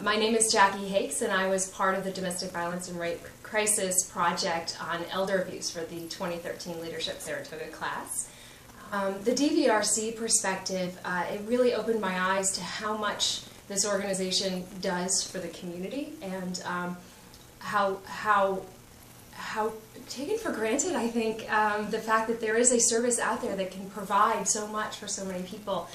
My name is Jackie Hakes, and I was part of the Domestic Violence and Rape Crisis Project on Elder Abuse for the 2013 Leadership Saratoga class. The DVRC perspective, it really opened my eyes to how much this organization does for the community, and how taken for granted, I think, the fact that there is a service out there that can provide so much for so many people.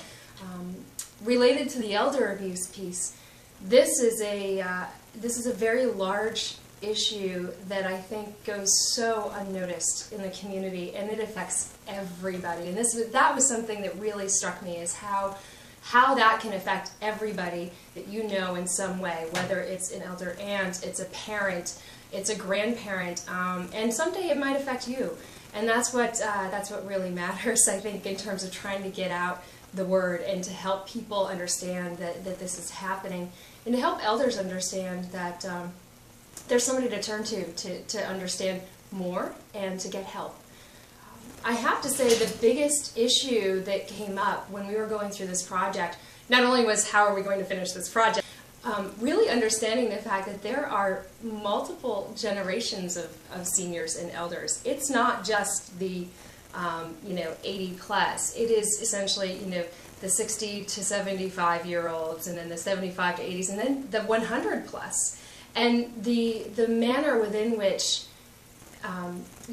Related to the elder abuse piece, this is a very large issue that I think goes so unnoticed in the community, and it affects everybody. And that was something that really struck me, is how that can affect everybody that you know in some way, whether it's an elder aunt, it's a parent, it's a grandparent, and someday it might affect you. And that's what really matters, I think, in terms of trying to get out the word and to help people understand that this is happening, and to help elders understand that there's somebody to turn to understand more and to get help. I have to say the biggest issue that came up when we were going through this project not only was how are we going to finish this project, really understanding the fact that there are multiple generations of seniors and elders. It's not just the 80 plus. It is essentially, the 60 to 75-year-olds, and then the 75 to 80s, and then the 100 plus. And the manner within which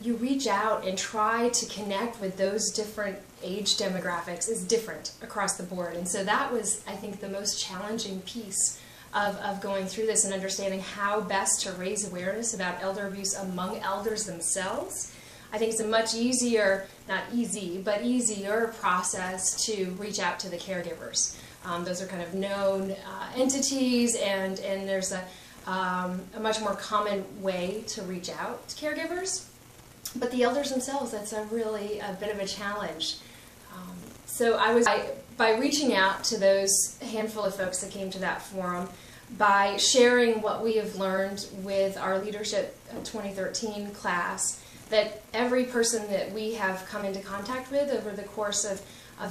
you reach out and try to connect with those different age demographics is different across the board. And so that was, I think, the most challenging piece of going through this and understanding how best to raise awareness about elder abuse among elders themselves. I think it's a much easier, not easy, but easier process to reach out to the caregivers. Those are kind of known entities, and there's a much more common way to reach out to caregivers. But the elders themselves, that's really a bit of a challenge. So by reaching out to those handful of folks that came to that forum, by sharing what we have learned with our Leadership 2013 class, that every person that we have come into contact with over the course of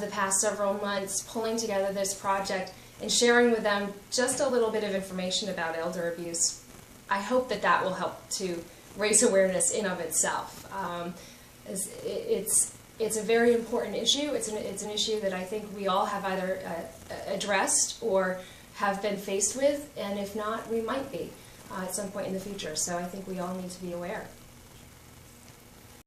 the past several months, pulling together this project and sharing with them just a little bit of information about elder abuse, I hope that will help to raise awareness in of itself. It's a very important issue. It's an issue that I think we all have either addressed or have been faced with, and if not, we might be at some point in the future. So I think we all need to be aware.